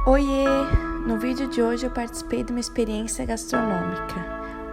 Oiê! No vídeo de hoje eu participei de uma experiência gastronômica.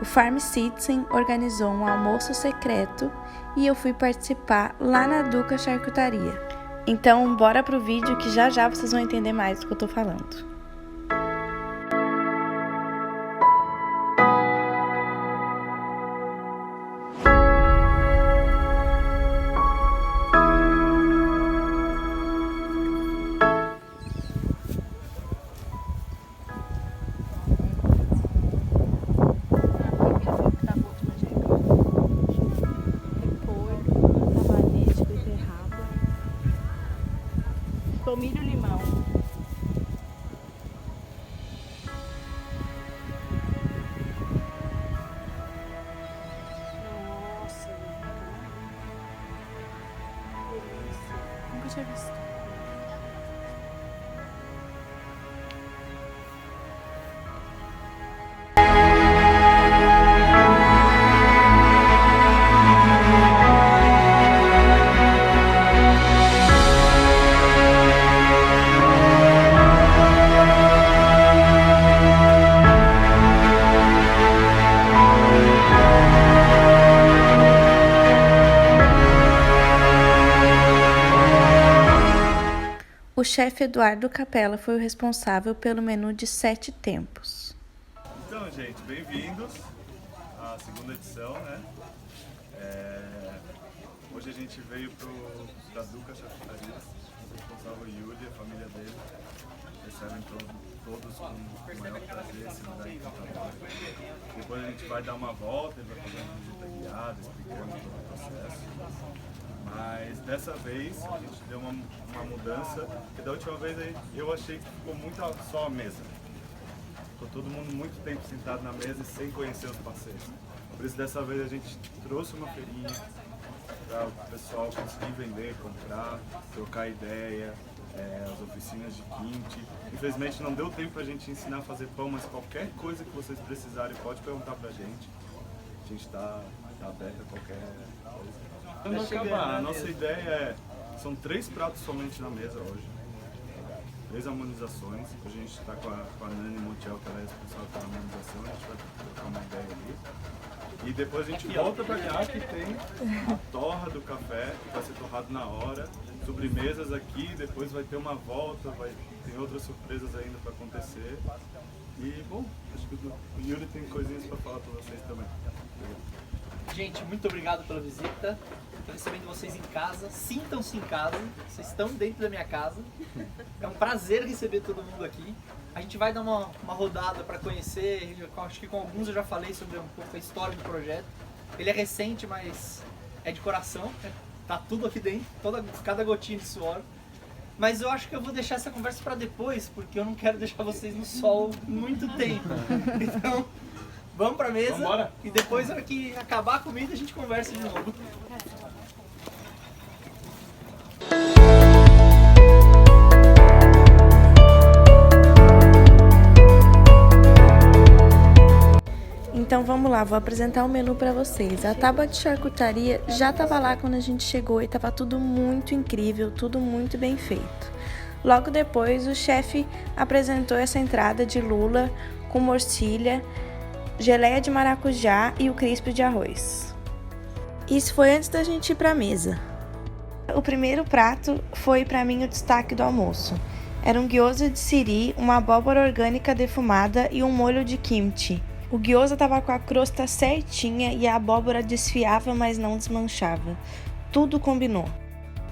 O Farm Citizen organizou um almoço secreto e eu fui participar lá na Duca Charcutaria. Então bora pro vídeo que já já vocês vão entender mais do que eu tô falando. Milho e limão. Nossa, que delícia. Nunca tinha visto. O chefe Eduardo Capella foi o responsável pelo menu de 7 tempos. Então, gente, bem-vindos à segunda edição, né? Hoje a gente veio da Duca Charcutaria, o responsável Yuri, a família dele. Recebem todos com o maior prazer, esse lugar encantador. Depois a gente vai dar uma volta, ele vai fazer uma visita guiada, explicando todo o processo. Mas dessa vez a gente deu uma mudança, porque da última vez eu achei que ficou muito só a mesa. Ficou todo mundo muito tempo sentado na mesa e sem conhecer os parceiros. Por isso dessa vez a gente trouxe uma feirinha para o pessoal conseguir vender, comprar, trocar ideia, as oficinas de kimchi. Infelizmente não deu tempo para a gente ensinar a fazer pão, mas qualquer coisa que vocês precisarem pode perguntar para a gente. A gente está aberto a qualquer coisa. Não acabar, a nossa ideia são 3 pratos somente na mesa hoje, 3 harmonizações. Hoje a gente está com a Nani Montiel, que ela é responsável pela harmonização, a gente vai trocar uma ideia ali. E depois a gente volta para cá que tem a torra do café, que vai ser torrado na hora, sobremesas aqui, depois vai ter uma volta, tem outras surpresas ainda para acontecer. E bom, acho que o Yuri tem coisinhas para falar para vocês também. Gente, muito obrigado pela visita. Estou recebendo vocês em casa. Sintam-se em casa. Vocês estão dentro da minha casa. É um prazer receber todo mundo aqui. A gente vai dar uma rodada para conhecer. Acho que com alguns eu já falei sobre um pouco a história do projeto. Ele é recente, mas é de coração. Tá tudo aqui dentro, cada gotinha de suor. Mas eu acho que eu vou deixar essa conversa para depois, porque eu não quero deixar vocês no sol muito tempo. Então, vamos pra mesa. Vambora. E depois, na hora que acabar a comida, a gente conversa de novo. Então vamos lá, vou apresentar o menu para vocês. A tábua de charcutaria já estava lá quando a gente chegou e estava tudo muito incrível, tudo muito bem feito. Logo depois, o chefe apresentou essa entrada de lula com morcilha, geleia de maracujá e o crisp de arroz. Isso foi antes da gente ir para a mesa. O primeiro prato foi para mim o destaque do almoço. Era um gyoza de siri, uma abóbora orgânica defumada e um molho de kimchi. O gyoza estava com a crosta certinha e a abóbora desfiava, mas não desmanchava. Tudo combinou.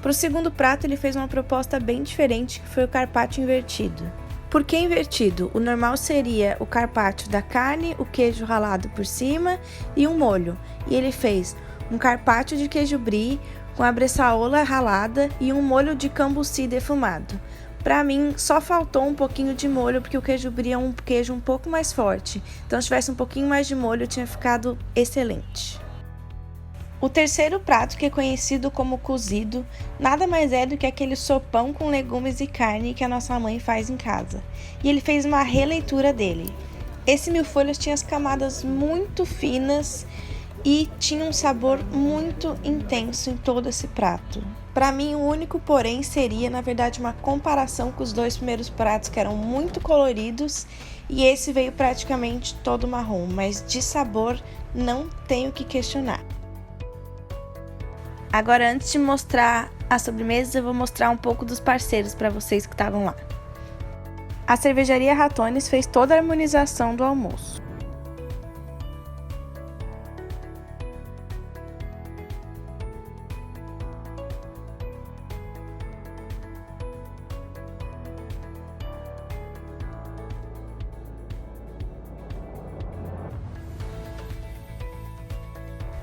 Para o segundo prato, ele fez uma proposta bem diferente, que foi o carpaccio invertido. Por que invertido? O normal seria o carpaccio da carne, o queijo ralado por cima e um molho. E ele fez um carpaccio de queijo brie com a bressaola ralada e um molho de cambuci defumado. Pra mim, só faltou um pouquinho de molho, porque o queijo brie é um queijo um pouco mais forte. Então, se tivesse um pouquinho mais de molho, tinha ficado excelente. O terceiro prato, que é conhecido como cozido, nada mais é do que aquele sopão com legumes e carne que a nossa mãe faz em casa. E ele fez uma releitura dele. Esse mil folhas tinha as camadas muito finas e tinha um sabor muito intenso em todo esse prato. Para mim, o único porém seria, na verdade, uma comparação com os 2 primeiros pratos que eram muito coloridos e esse veio praticamente todo marrom, mas de sabor não tenho o que questionar. Agora, antes de mostrar a sobremesa, eu vou mostrar um pouco dos parceiros para vocês que estavam lá. A cervejaria Ratones fez toda a harmonização do almoço.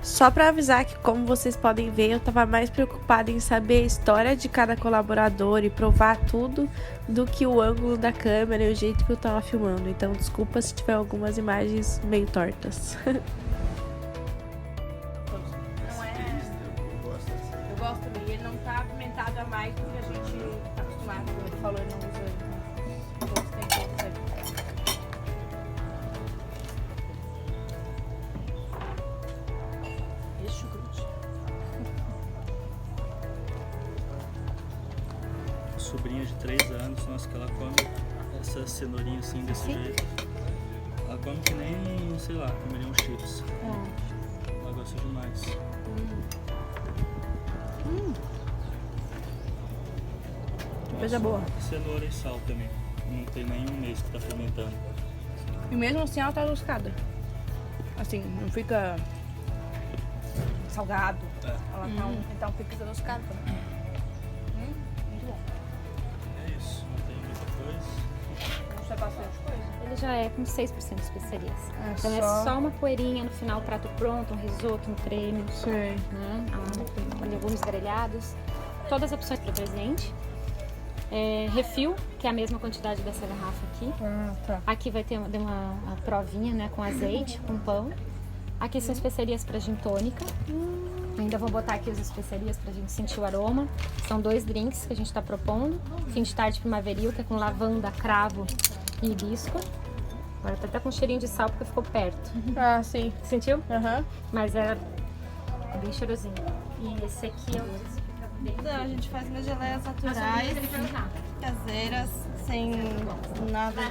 Só para avisar que, como vocês podem ver, eu estava mais preocupada em saber a história de cada colaborador e provar tudo do que o ângulo da câmera e o jeito que eu estava filmando. Então, desculpa se tiver algumas imagens meio tortas. Não é... Eu gosto também. Ele não tá apimentado a mais do que a gente tá acostumado. Como ele falou, ele não usa todos os temperos ali. Sobrinha de 3 anos, nossa, que ela come essa cenourinha assim, desse jeito. Ela come que nem, sei lá, comeria um chips. Ela gosta demais. Que coisa boa. Cenoura e sal também. Não tem nem um mês que tá fermentando. E mesmo assim ela tá adocicada. Assim, não fica salgado. Ela tá um pouco adocicada também. Muito bom. É isso, não tem muita coisa. Não sei bastante coisa. Ele já é com 6% de especiarias. Então só- é só uma poeirinha no final, prato pronto, um risoto, um creme, Sei. né? Com legumes grelhados. Todas as opções para presente. Refil, que é a mesma quantidade dessa garrafa aqui. Tá. Aqui vai ter uma provinha, né, com azeite, com pão. Aqui são especiarias para gin tônica. Ainda vou botar aqui as especiarias pra gente sentir o aroma. São 2 drinks que a gente tá propondo. Fim de tarde primaveril, que é com lavanda, cravo e hibisco. Agora tá até com cheirinho de sal porque ficou perto. Ah, sim. Sentiu? Aham. Mas é bem cheirosinho. E esse aqui é o... Não, a gente faz umas geleias naturais, caseiras, sem nada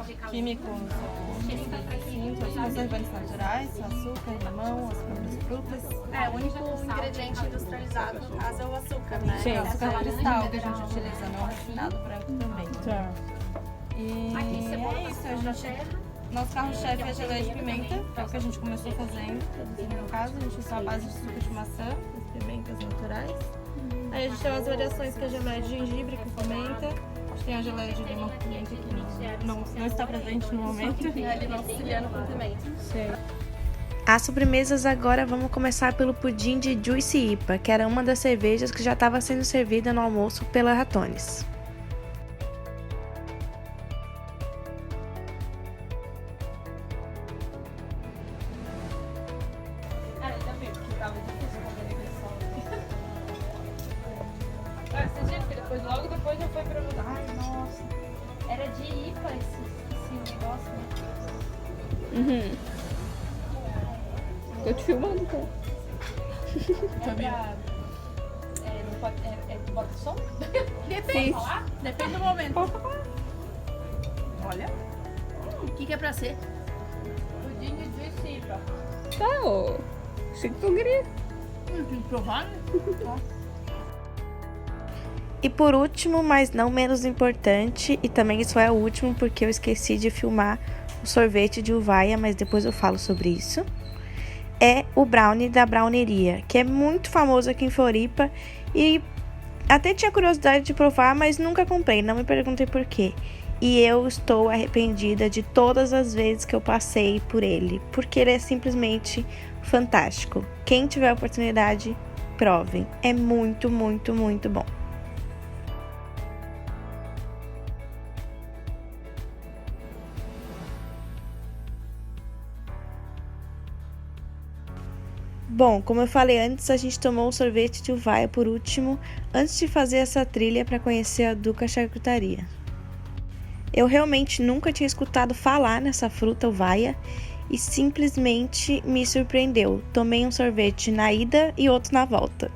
de químicos ou conservantes naturais, açúcar, limão, as próprias frutas. O único ingrediente industrializado, no caso, é o açúcar, né? Sim, açúcar cristal que a gente utiliza, não refinado branco também. Tá. E é isso, a gente... Nosso carro-chefe é a geleia de pimenta, que é o que a gente começou fazendo, produzindo no caso. A gente usa a base de suco de maçã, as pimentas naturais. Aí a gente tem as variações que é a geleia de gengibre com pimenta. A gente tem a geleia de limão com pimenta que não está presente no momento. É limão siciliano com pimenta. Sei. As sobremesas agora vamos começar pelo pudim de Juicy IPA, que era uma das cervejas que já estava sendo servida no almoço pela Ratones. Logo depois já foi pra mudar. Ai, nossa. Era de IPA esse negócio, Uhum. Tô te filmando, cara. bota som? Depende. Depende do momento. Olha. O que é pra ser? Pudim de Juicy IPA. Tá, ô. Chique Pongri. Tem que provar, né? E por último, mas não menos importante, e também isso é o último porque eu esqueci de filmar o sorvete de uvaia, mas depois eu falo sobre isso, é o brownie da Browneria, que é muito famoso aqui em Floripa e até tinha curiosidade de provar, mas nunca comprei, não me perguntei por quê. E eu estou arrependida de todas as vezes que eu passei por ele, porque ele é simplesmente fantástico. Quem tiver a oportunidade, provem. É muito, muito, muito bom. Bom, como eu falei antes, a gente tomou o sorvete de uvaia por último, antes de fazer essa trilha para conhecer a Duca Charcutaria. Eu realmente nunca tinha escutado falar nessa fruta uvaia e simplesmente me surpreendeu. Tomei um sorvete na ida e outro na volta.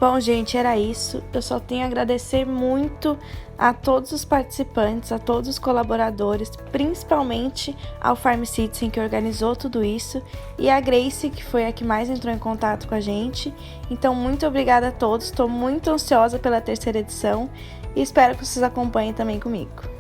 Bom, gente, era isso. Eu só tenho a agradecer muito a todos os participantes, a todos os colaboradores, principalmente ao Farm Citizen que organizou tudo isso e a Grace, que foi a que mais entrou em contato com a gente. Então, muito obrigada a todos. Estou muito ansiosa pela terceira edição e espero que vocês acompanhem também comigo.